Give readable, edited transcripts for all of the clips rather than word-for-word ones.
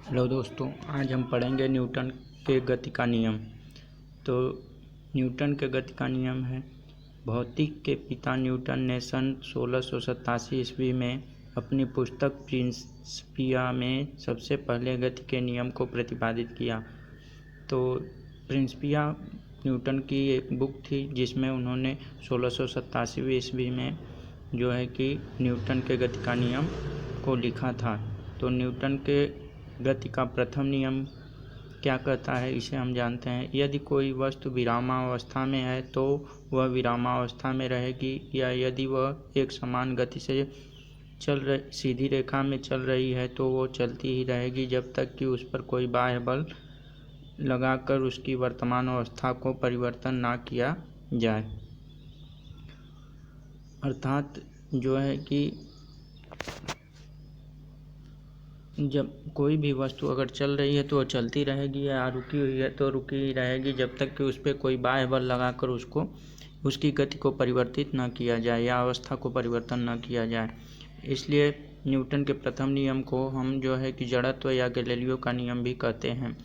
Hello दोस्तों, आज हम पढ़ेंगे न्यूटन के गति का नियम। तो न्यूटन के गति का नियम है, भौतिक के पिता न्यूटन ने सन 1687 ईस्वी में अपनी पुस्तक प्रिंसिपिया में सबसे पहले गति के नियम को प्रतिपादित किया। तो प्रिंसिपिया न्यूटन की एक बुक थी जिसमें उन्होंने 1687 ईस्वी में जो है कि न्यूटन के गति का नियम को लिखा था। तो न्यूटन के गति का प्रथम नियम क्या कहता है, इसे हम जानते हैं। यदि कोई वस्तु विरामावस्था में है तो वह विरामावस्था में रहेगी, या यदि वह एक समान गति से सीधी रेखा में चल रही है तो वो चलती ही रहेगी जब तक कि उस पर कोई बाह्य बल लगाकर उसकी वर्तमान अवस्था को परिवर्तन ना किया जाए। अर्थात जो है कि जब कोई भी वस्तु अगर चल रही है तो वह चलती रहेगी, या रुकी हुई है तो रुकी ही रहेगी जब तक कि उस पर कोई बाह्य बल लगाकर उसकी गति को परिवर्तित न किया जाए या अवस्था को परिवर्तन न किया जाए। इसलिए न्यूटन के प्रथम नियम को हम जो है कि जड़त्व या गैलीलियो का नियम भी कहते हैं।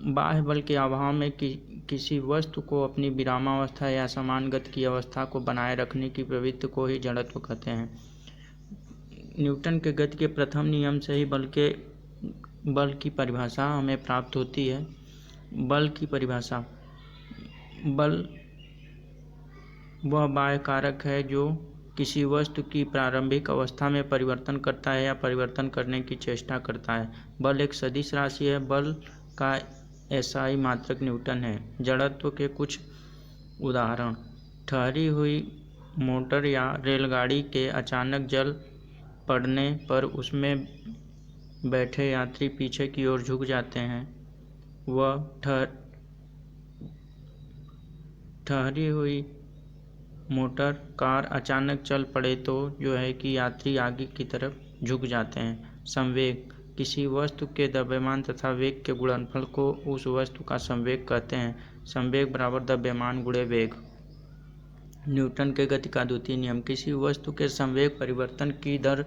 बाह्य बल के अभाव में किसी वस्तु को अपनी विरामावस्था या समान गति की अवस्था को बनाए रखने की प्रवृत्ति को ही जड़त्व कहते हैं। न्यूटन के गति के प्रथम नियम से ही बल की परिभाषा हमें प्राप्त होती है। बल की परिभाषा, बल वह बाह्य कारक है जो किसी वस्तु की प्रारंभिक अवस्था में परिवर्तन करता है या परिवर्तन करने की चेष्टा करता है। बल एक सदिश राशि है। बल का एसआई मात्रक न्यूटन है। जड़त्व के कुछ उदाहरण, ठहरी हुई मोटर या रेलगाड़ी के अचानक जल पड़ने पर उसमें बैठे यात्री पीछे की ओर झुक जाते हैं। वह ठहरी हुई मोटर कार अचानक चल पड़े तो जो है कि यात्री आगे की तरफ झुक जाते हैं। संवेग, किसी वस्तु के द्रव्यमान तथा वेग के गुणनफल को उस वस्तु का संवेग कहते हैं। संवेग बराबर द्रव्यमान गुणे वेग। न्यूटन के गति का द्वितीय नियम, किसी वस्तु के संवेग परिवर्तन की दर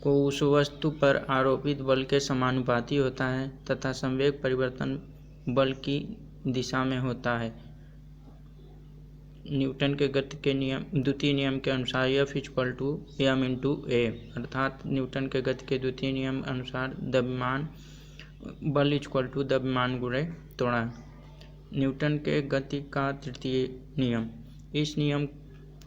को उस वस्तु पर आरोपित बल के समानुपाती होता है तथा संवेग परिवर्तन बल की दिशा में होता है। न्यूटन के गति के नियम द्वितीय नियम के अनुसार F = m/a, अर्थात न्यूटन के गति के द्वितीय नियम अनुसार बल = द्रव्यमान गुणे त्वरण। न्यूटन के गति का तृतीय नियम, इस नियम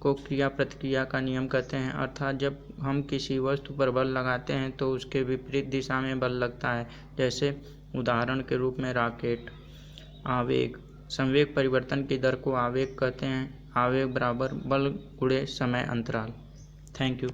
को क्रिया प्रतिक्रिया का नियम कहते हैं। अर्थात जब हम किसी वस्तु पर बल लगाते हैं तो उसके विपरीत दिशा में बल लगता है। जैसे उदाहरण के रूप में रॉकेट। आवेग, संवेग परिवर्तन की दर को आवेग कहते हैं। आवेग बराबर बल गुणे समय अंतराल। Thank you.